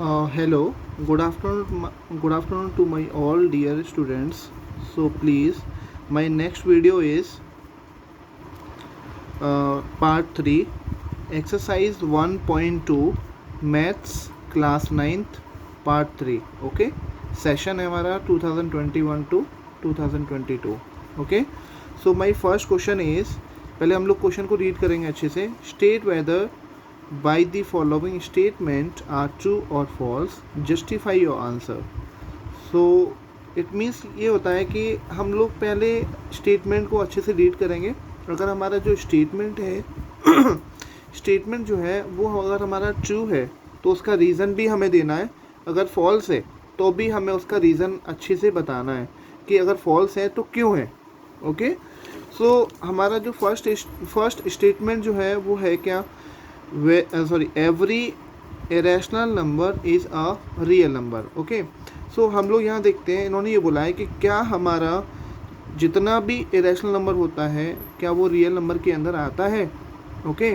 Hello, good afternoon to my all dear students. So please, my next video is part 3, exercise 1.2, maths class 9th part 3. Okay, session है हमारा 2021 to 2022. Okay, so my first question is, पहले हम लोग question को read करेंगे अच्छे से. State whether by the following statement are true or false, justify your answer. So it means ये होता है कि हम लोग पहले स्टेटमेंट को अच्छे से रीड करेंगे. अगर हमारा जो स्टेटमेंट है स्टेटमेंट जो है वो अगर हमारा ट्रू है तो उसका रीज़न भी हमें देना है. अगर फॉल्स है तो भी हमें उसका रीज़न अच्छे से बताना है कि अगर फॉल्स है तो क्यों है. ओके, सो हमारा जो फर्स्ट स्टेटमेंट जो है वो है क्या, every irrational number is a real number. Okay, so हम लोग यहाँ देखते हैं, इन्होंने ये बोला है कि क्या हमारा जितना भी इरेशनल नंबर होता है क्या वो रियल नंबर के अंदर आता है. ओके,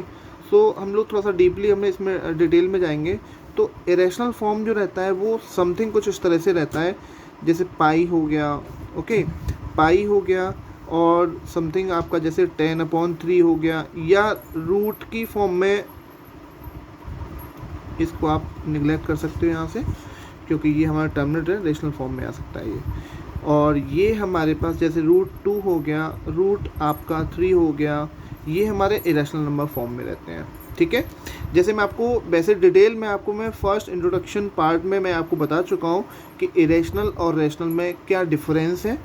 सो हम लोग थोड़ा सा डीपली हमें इसमें डिटेल में जाएंगे. तो इरेशनल फॉर्म जो रहता है वो समथिंग कुछ इस तरह से रहता है, जैसे पाई हो गया. ओके, पाई हो गया और समथिंग आपका जैसे 10/3 हो गया, या रूट की फॉर्म में इसको आप निगलेक्ट कर सकते हो यहाँ से, क्योंकि ये हमारा टर्मिनेट है, रेशनल फॉर्म में आ सकता है ये. और ये हमारे पास जैसे √2 हो गया, रूट आपका 3 हो गया, ये हमारे इरेशनल नंबर फॉर्म में रहते हैं. ठीक है, जैसे मैं आपको वैसे डिटेल में आपको मैं फर्स्ट इंट्रोडक्शन पार्ट में मैं आपको बता चुका हूँ कि इरेशनल और रेशनल में क्या डिफरेंस है,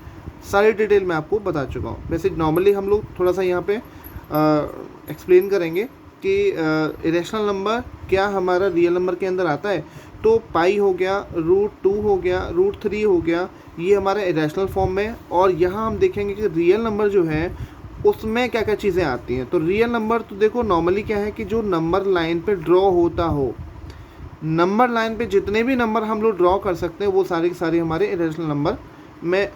सारी डिटेल मैं आपको बता चुका हूँ. वैसे नॉर्मली हम लोग थोड़ा सा यहाँ पे एक्सप्लेन करेंगे कि इरेशनल नंबर क्या हमारा रियल नंबर के अंदर आता है. तो पाई हो गया, √2 हो गया, √3 हो गया, ये हमारा इरेशनल फॉर्म में. और यहाँ हम देखेंगे कि रियल नंबर जो है उसमें क्या क्या चीज़ें आती हैं. तो रियल नंबर तो देखो नॉर्मली क्या है कि जो नंबर लाइन पे ड्रॉ होता हो, नंबर लाइन पे जितने भी नंबर हम लोग ड्रॉ कर सकते हैं वो सारे के सारे हमारे इरेशनल नंबर में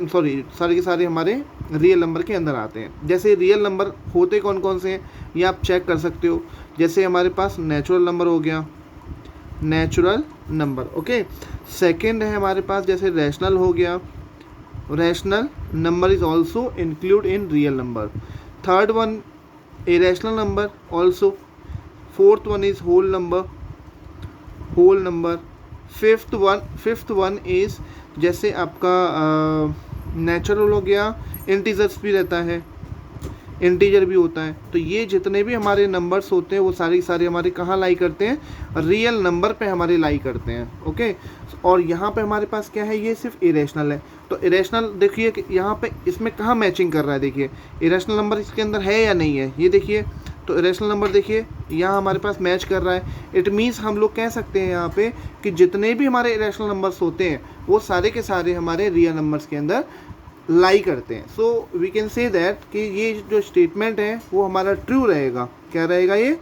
सारे के सारे हमारे रियल नंबर के अंदर आते हैं. जैसे रियल नंबर होते कौन कौन से हैं ये आप चेक कर सकते हो. जैसे हमारे पास नेचुरल नंबर हो गया, नेचुरल नंबर. ओके, सेकंड है हमारे पास जैसे रैशनल हो गया, rational number is also include in real number. Third one irrational number also. Fourth one is whole number, whole number. Fifth one is जैसे आपका नेचुरल हो गया, इंटीजर्स भी रहता है, इंटीजर भी होता है. तो ये जितने भी हमारे नंबर्स होते हैं वो सारे सारे हमारे कहाँ लाई करते हैं, रियल नंबर पे हमारे लाई करते हैं. ओके, और यहाँ पे हमारे पास क्या है, ये सिर्फ इरेशनल है. तो इरेशनल देखिए कि यहाँ पे इसमें कहाँ मैचिंग कर रहा है, देखिए इरेशनल नंबर इसके अंदर है या नहीं है, ये देखिए. तो इरेशनल नंबर देखिए यहाँ हमारे पास मैच कर रहा है. इट मीन्स हम लोग कह सकते हैं यहाँ पे कि जितने भी हमारे इरेशनल नंबर्स होते हैं वो सारे के सारे हमारे रियल नंबर्स के अंदर लाई करते हैं. So we can say that कि ये जो स्टेटमेंट है वो हमारा ट्रू रहेगा. क्या रहेगा, ये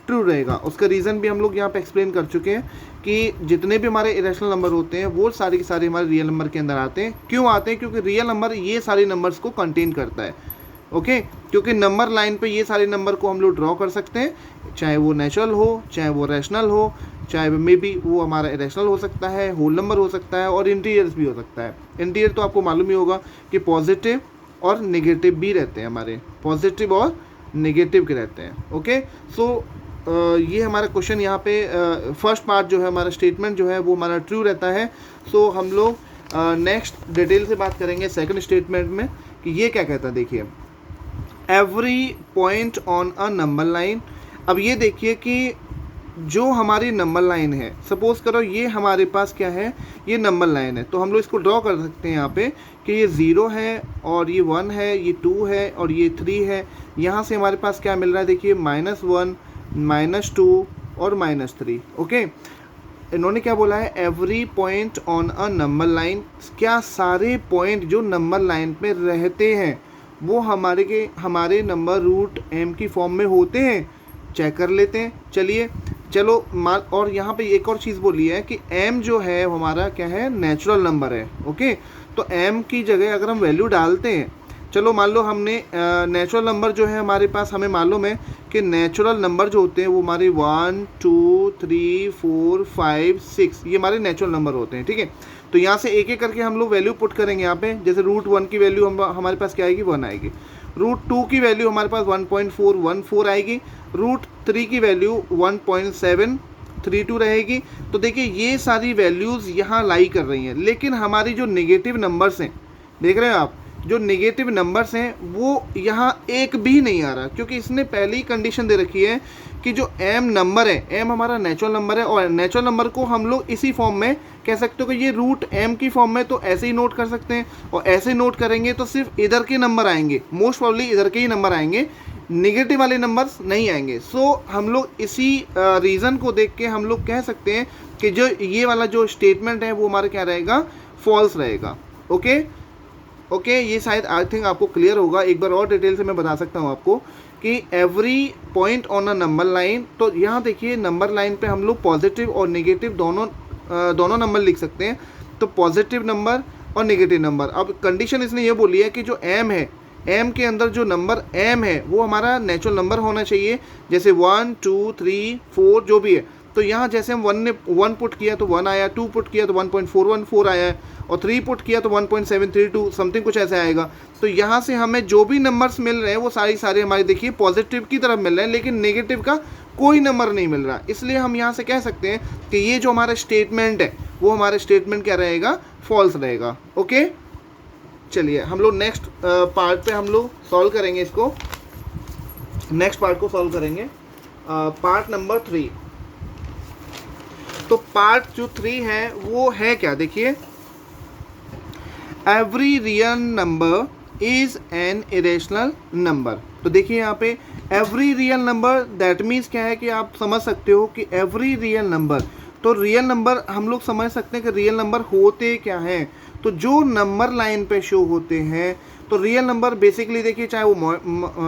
ट्रू रहेगा. उसका रीज़न भी हम लोग यहाँ पे एक्सप्लेन कर चुके हैं कि जितने भी हमारे इरेशनल नंबर होते हैं वो सारे के सारे हमारे रियल नंबर के अंदर आते हैं. क्यों आते हैं, क्योंकि रियल नंबर ये सारे नंबर्स को कंटेन करता है. ओके, क्योंकि नंबर लाइन पे ये सारे नंबर को हम लोग ड्रॉ कर सकते हैं, चाहे वो नेचुरल हो, चाहे वो रैशनल हो, चाहे मे बी वो हमारा इरेशनल हो सकता है, होल नंबर हो सकता है, और इंटीजर्स भी हो सकता है. इंटीजर तो आपको मालूम ही होगा कि पॉजिटिव और नेगेटिव भी रहते हैं, हमारे पॉजिटिव और नेगेटिव के रहते हैं. ओके, सो ये हमारा क्वेश्चन यहाँ पे फर्स्ट पार्ट जो है हमारा स्टेटमेंट जो है वो हमारा ट्रू रहता है. सो हम लोग नेक्स्ट डिटेल से बात करेंगे सेकंड स्टेटमेंट में कि ये क्या कहता है. देखिए, every point on a number line. अब ये देखिए कि जो हमारी नंबर लाइन है, सपोज करो ये हमारे पास क्या है, ये नंबर लाइन है, तो हम लोग इसको ड्रॉ कर सकते हैं यहाँ पे कि ये 0 है और ये 1 है, ये 2 है और ये 3 है. यहाँ से हमारे पास क्या मिल रहा है, देखिए -1, -2 और -3. ओके, इन्होंने क्या बोला है, every point on a number line. क्या सारे पॉइंट जो नंबर लाइन पे रहते हैं वो हमारे नंबर √m की फॉर्म में होते हैं. चेक कर लेते हैं. चलो और यहाँ पे एक और चीज़ बोली है कि m जो है हमारा क्या है, नेचुरल नंबर है. ओके, तो m की जगह अगर हम वैल्यू डालते हैं चलो मान लो हमने नेचुरल नंबर जो है हमारे पास, हमें मालूम है कि नेचुरल नंबर जो होते हैं वो हमारे 1 2 3 4 5 6 ये हमारे नेचुरल नंबर होते हैं, ठीक है। तो यहाँ से एक एक करके हम लोग वैल्यू पुट करेंगे यहाँ पे। जैसे √1 की वैल्यू हमारे पास क्या आएगी, 1 आएगी। √2 की वैल्यू हमारे पास 1.414 आएगी। √3 की वैल्यू 1.732 रहेगी। तो देखिए ये सारी वैल्यूज़ यहाँ लाई कर रही हैं, लेकिन हमारी जो नेगेटिव नंबर्स हैं, देख रहे हैं आप, जो नेगेटिव नंबर्स हैं वो यहाँ एक भी नहीं आ रहा, क्योंकि इसने पहले ही कंडीशन दे रखी है कि जो m नंबर है, m हमारा नेचुरल नंबर है, और नेचुरल नंबर को हम लोग इसी फॉर्म में कह सकते हो कि ये √m की फॉर्म में, तो ऐसे ही नोट कर सकते हैं। और ऐसे नोट करेंगे तो सिर्फ इधर के नंबर आएंगे, मोस्ट प्रॉब्ली इधर के ही नंबर आएंगे, नेगेटिव वाले नंबर्स नहीं आएंगे। सो हम लोग इसी रीज़न को देख के हम लोग कह सकते हैं कि जो ये वाला जो स्टेटमेंट है वो हमारा क्या रहेगा, फॉल्स रहेगा। ओके, ये शायद आई थिंक आपको क्लियर होगा। एक बार और डिटेल से मैं बता सकता हूँ आपको कि every point on a number line, तो यहाँ देखिए नंबर लाइन पे हम लोग पॉजिटिव और नेगेटिव दोनों नंबर लिख सकते हैं। तो पॉजिटिव नंबर और नेगेटिव नंबर। अब कंडीशन इसने ये बोली है कि जो m है, m के अंदर जो नंबर m है वो हमारा नेचुरल नंबर होना चाहिए, जैसे 1 2 3 4 जो भी है। तो यहाँ जैसे हम 1 पुट किया तो 1 आया, 2 पुट किया तो 1.414 आया है, और 3 पुट किया तो 1.732 समथिंग कुछ ऐसा आएगा। तो यहाँ से हमें जो भी नंबर्स मिल रहे हैं वो सारे हमारे देखिए पॉजिटिव की तरफ मिल रहे हैं, लेकिन नेगेटिव का कोई नंबर नहीं मिल रहा। इसलिए हम यहाँ से कह सकते हैं कि ये जो हमारा स्टेटमेंट है वो हमारा स्टेटमेंट क्या रहेगा, फॉल्स रहेगा। ओके, चलिए हम लोग नेक्स्ट पार्ट पे हम लोग सॉल्व करेंगे इसको। नेक्स्ट पार्ट को सॉल्व करेंगे, पार्ट नंबर 3। तो पार्ट जो 3 है वो है क्या, देखिए, every real number is an irrational number. तो देखिए यहाँ पे every real number, that means क्या है कि आप समझ सकते हो कि एवरी रियल नंबर, तो रियल नंबर हम लोग समझ सकते हैं कि रियल नंबर होते क्या हैं। तो जो नंबर लाइन पे शो होते हैं, तो रियल नंबर बेसिकली देखिए, चाहे वो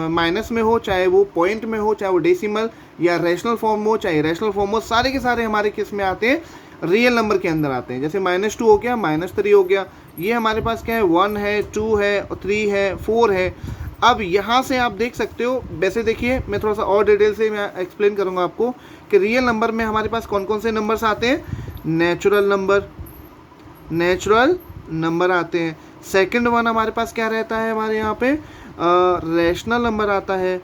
माइनस में हो, चाहे वो पॉइंट में हो, चाहे वो डेसिमल या रैशनल फॉर्म हो, चाहे रैशनल फॉर्म हो, सारे के सारे हमारे किस में आते हैं, रियल नंबर के अंदर आते हैं। जैसे -2 हो गया, -3 हो गया, ये हमारे पास क्या है, 1 है, 2 है, 3 है, 4 है। अब यहाँ से आप देख सकते हो, वैसे देखिए मैं थोड़ा सा और डिटेल से मैं एक्सप्लेन करूँगा आपको कि रियल नंबर में हमारे पास कौन कौन से नंबर्स आते हैं। नेचुरल नंबर आते हैं। सेकंड वन हमारे पास क्या रहता है, हमारे यहाँ पे रैशनल नंबर आता है,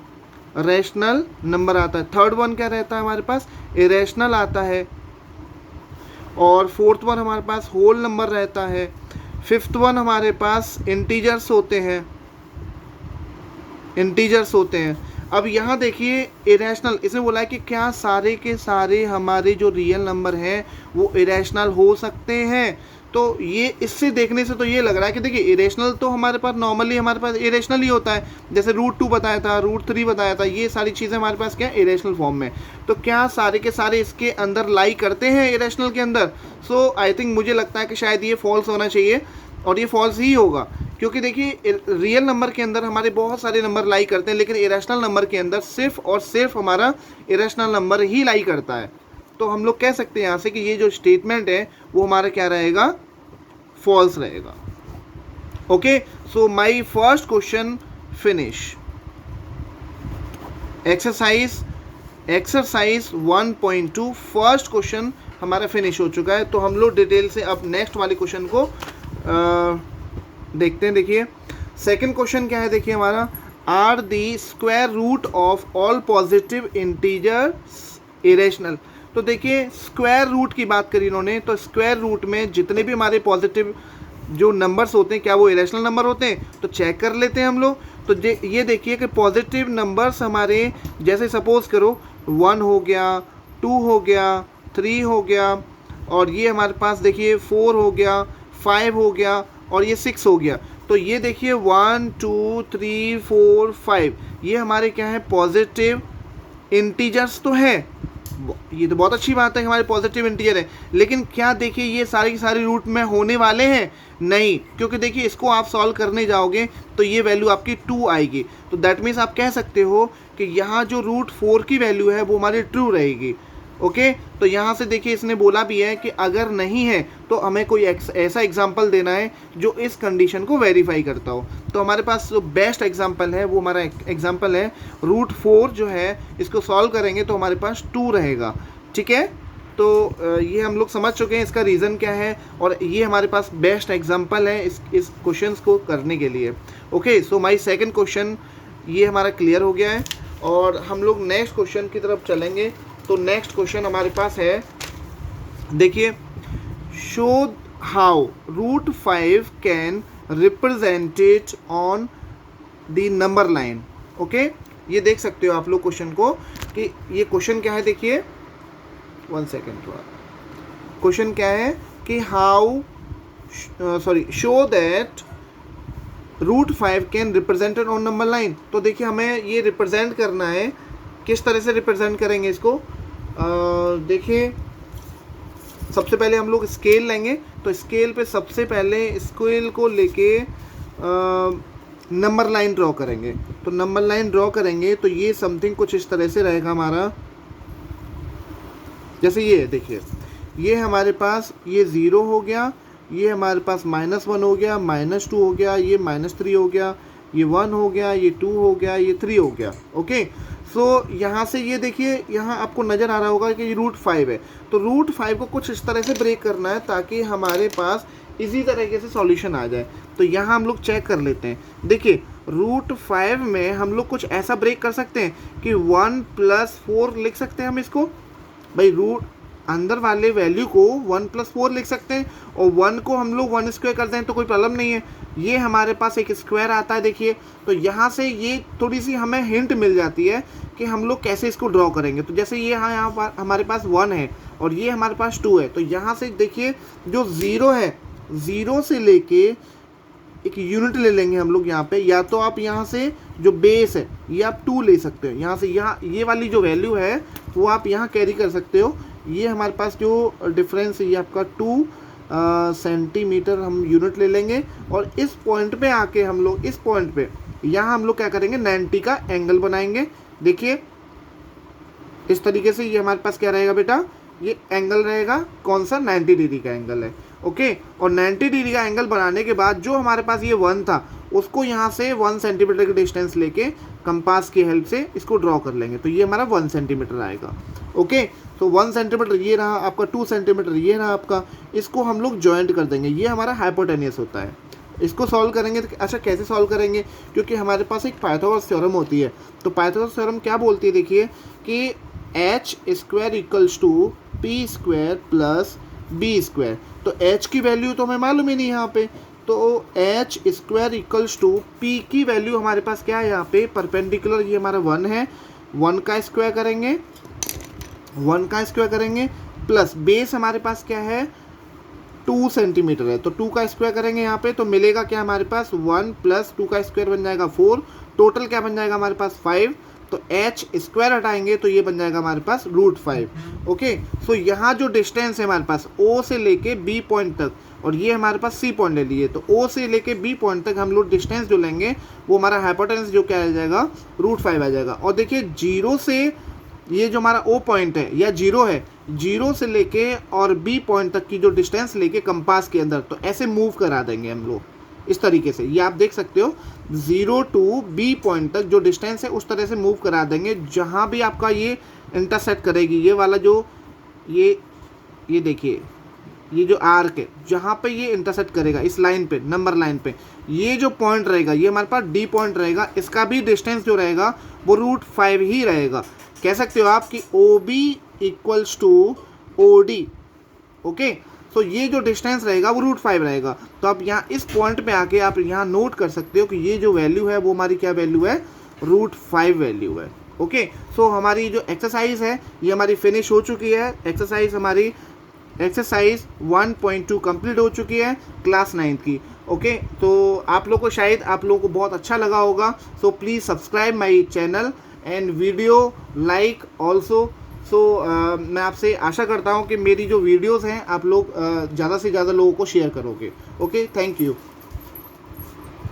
रैशनल नंबर आता है। थर्ड वन क्या रहता है हमारे पास, इरेशनल आता है। और फोर्थ वन हमारे पास होल नंबर रहता है। फिफ्थ वन हमारे पास इंटीजर्स होते हैं। अब यहाँ देखिए इरेशनल, इसने बोला है कि क्या सारे के सारे हमारे जो रियल नंबर हैं वो इरेशनल हो सकते हैं। तो ये इससे देखने से तो ये लग रहा है कि देखिए इरेशनल तो हमारे पास नॉर्मली हमारे पास इरेशनल ही होता है, जैसे √2 बताया था, √3 बताया था, ये सारी चीज़ें हमारे पास क्या है, इरेशनल फॉर्म में। तो क्या सारे के सारे इसके अंदर लाई करते हैं इरेशनल के अंदर। सो आई थिंक मुझे लगता है कि शायद ये फॉल्स होना चाहिए, और ये फॉल्स ही होगा, क्योंकि देखिए रियल नंबर के अंदर हमारे बहुत सारे नंबर लाई करते हैं, लेकिन इरेशनल नंबर के अंदर सिर्फ और सिर्फ हमारा इरेशनल नंबर ही लाई करता है। तो हम लोग कह सकते हैं यहाँ से कि ये जो स्टेटमेंट है वो हमारा क्या रहेगा, फॉल्स रहेगा। Okay, so my first question finish. Exercise 1.2 first question हमारा फिनिश हो चुका है। तो हम लोग डिटेल से अब नेक्स्ट वाले क्वेश्चन को देखते हैं। देखिए सेकंड क्वेश्चन क्या है, देखिए हमारा, are the square root of all positive integers irrational. तो देखिए स्क्वायर रूट की बात करी इन्होंने, तो स्क्वायर रूट में जितने भी हमारे पॉजिटिव जो नंबर्स होते हैं क्या वो इरेशनल नंबर होते हैं, तो चेक कर लेते हैं हम लोग। तो ये देखिए कि पॉजिटिव नंबर्स हमारे, जैसे सपोज करो 1 हो गया, 2 हो गया, 3 हो गया, और ये हमारे पास देखिए 4 हो गया, 5 हो गया, और ये 6 हो गया। तो ये देखिए 1 2 3 4 5 ये हमारे क्या है, पॉजिटिव इंटीजर्स तो हैं। ये तो बहुत अच्छी बात है, हमारे पॉजिटिव इंटीजर है, लेकिन क्या देखिए ये सारे के सारे रूट में होने वाले हैं, नहीं, क्योंकि देखिए इसको आप सॉल्व करने जाओगे तो ये वैल्यू आपकी 2 आएगी। तो दैट मीन्स आप कह सकते हो कि यहाँ जो √4 की वैल्यू है वो हमारी ट्रू रहेगी। ओके, तो यहाँ से देखिए इसने बोला भी है कि अगर नहीं है तो हमें कोई ऐसा एग्जाम्पल देना है जो इस कंडीशन को वेरीफाई करता हो। तो हमारे पास जो बेस्ट एग्जांपल है वो हमारा एग्जांपल है रूट 4 जो है, इसको सॉल्व करेंगे तो हमारे पास 2 रहेगा। ठीक है, तो ये हम लोग समझ चुके हैं इसका रीज़न क्या है, और ये हमारे पास बेस्ट एग्जांपल है इस क्वेश्चंस को करने के लिए। Okay, so my second question ये हमारा क्लियर हो गया है, और हम लोग नेक्स्ट क्वेश्चन की तरफ चलेंगे। तो नेक्स्ट क्वेश्चन हमारे पास है, देखिए, show how root 5 can represented on the number line. Okay, ये देख सकते हो आप लोग क्वेश्चन को कि ये क्वेश्चन क्या है। देखिए 1 सेकेंड, थोड़ा क्वेश्चन क्या है कि show that root 5 can represented on number line. तो देखिए हमें ये रिप्रेजेंट करना है, किस तरह से रिप्रेजेंट करेंगे इसको। देखिए सबसे पहले हम लोग स्केल लेंगे, तो स्केल पे सबसे पहले स्केल को लेके नंबर लाइन ड्रॉ करेंगे। तो नंबर लाइन ड्रॉ करेंगे तो ये समथिंग कुछ इस तरह से रहेगा हमारा, जैसे ये देखिए, ये हमारे पास ये 0 हो गया, ये हमारे पास -1 हो गया, -2 हो गया, ये -3 हो गया, ये 1 हो गया, ये 2 हो गया, ये 3 हो गया। ओके, सो यहाँ से ये देखिए, यहाँ आपको नज़र आ रहा होगा कि ये रूट 5 है। तो रूट 5 को कुछ इस तरह से ब्रेक करना है ताकि हमारे पास इसी तरीके से सॉल्यूशन आ जाए। तो यहाँ हम लोग चेक कर लेते हैं। देखिए रूट 5 में हम लोग कुछ ऐसा ब्रेक कर सकते हैं कि 1 + 4 लिख सकते हैं हम इसको। भाई रूट अंदर वाले वैल्यू को 1 + 4 लिख सकते हैं, और 1 को हम लोग 1 स्क्वायर करते हैं तो कोई प्रॉब्लम नहीं है। ये हमारे पास एक स्क्वायर आता है। देखिए, तो यहाँ से ये थोड़ी सी हमें हिंट मिल जाती है कि हम लोग कैसे इसको ड्रॉ करेंगे। तो जैसे ये यहाँ पर हमारे पास 1 है और ये हमारे पास 2 है, तो यहाँ से देखिए जो 0 है, 0 से लेके एक यूनिट ले लेंगे हम लोग यहाँ पे, या तो आप यहाँ से जो बेस है ये आप 2 ले सकते हो। यहाँ से यहाँ ये वाली जो वैल्यू है वो आप यहाँ कैरी कर सकते हो। ये हमारे पास जो डिफरेंस है ये आपका 2 सेंटीमीटर हम यूनिट ले लेंगे, और इस पॉइंट पे आके हम लोग इस पॉइंट पे यहाँ हम लोग क्या करेंगे, 90 का एंगल बनाएंगे। देखिए इस तरीके से ये हमारे पास क्या रहेगा बेटा, ये एंगल रहेगा, कौन सा, 90 डिग्री का एंगल है। ओके, और 90 डिग्री का एंगल बनाने के बाद जो हमारे पास ये 1 था उसको यहाँ से 1 सेंटीमीटर की डिस्टेंस लेके कंपास की हेल्प से इसको ड्रॉ कर लेंगे। तो ये हमारा 1 सेंटीमीटर आएगा। ओके, तो 1 सेंटीमीटर ये रहा आपका, 2 सेंटीमीटर ये रहा आपका, इसको हम लोग जॉइंट कर देंगे। ये हमारा हाइपोटेनियस होता है। इसको सॉल्व करेंगे तो अच्छा कैसे सॉल्व करेंगे, क्योंकि हमारे पास एक पाइथागोरस थ्योरम होती है। तो पाइथागोरस थ्योरम क्या बोलती है, देखिए कि h² = p² + b²। तो h की वैल्यू तो हमें मालूम ही नहीं यहाँ पे, तो h² = p की वैल्यू हमारे पास क्या है यहाँ पे, परपेंडिकुलर ये हमारा 1 है, 1 का स्क्वायर करेंगे, 1 का स्क्वायर करेंगे, प्लस बेस हमारे पास क्या है 2 सेंटीमीटर है, तो 2 का स्क्वायर करेंगे यहाँ पे, तो मिलेगा क्या हमारे पास 1 + 2 का स्क्वायर बन जाएगा 4, टोटल क्या बन जाएगा हमारे पास 5। तो h² हटाएंगे तो ये बन जाएगा हमारे पास रूट 5। ओके, सो यहाँ जो डिस्टेंस है हमारे पास O से लेके B पॉइंट तक, और ये हमारे पास C पॉइंट ले लिए, तो O से लेके B पॉइंट तक हम लोग डिस्टेंस जो लेंगे वो हमारा हाइपोटेनस जो क्या आ जाएगा, रूट 5 आ जाएगा। और देखिए 0 से ये जो हमारा O पॉइंट है या 0 है, 0 से लेके और B पॉइंट तक की जो डिस्टेंस लेके कंपास के अंदर, तो ऐसे मूव करा देंगे हम लोग इस तरीके से। ये आप देख सकते हो 0 to B पॉइंट तक जो डिस्टेंस है उस तरह से मूव करा देंगे। जहाँ भी आपका ये इंटरसेक्ट करेगी, ये वाला जो ये देखिए ये जो आर्क है, जहाँ पे ये इंटरसेक्ट करेगा इस लाइन पे, नंबर लाइन पे, ये जो पॉइंट रहेगा ये हमारे पास D पॉइंट रहेगा, इसका भी डिस्टेंस जो रहेगा वो रूट 5 ही रहेगा। कह सकते हो आप कि OB = OD। ओके, तो ये जो डिस्टेंस रहेगा वो रूट 5 रहेगा। तो आप यहाँ इस पॉइंट पे आके आप यहाँ नोट कर सकते हो कि ये जो वैल्यू है वो हमारी क्या वैल्यू है, रूट 5 वैल्यू है। ओके, सो हमारी जो एक्सरसाइज है ये हमारी फिनिश हो चुकी है। एक्सरसाइज 1.2 कंप्लीट हो चुकी है क्लास 9 की। ओके, तो आप लोग को शायद आप लोगों को बहुत अच्छा लगा होगा। So please subscribe my channel and video like also. So मैं आपसे आशा करता हूँ कि मेरी जो वीडियोज़ हैं आप लोग ज़्यादा से ज़्यादा लोगों को शेयर करोगे। Okay, thank you.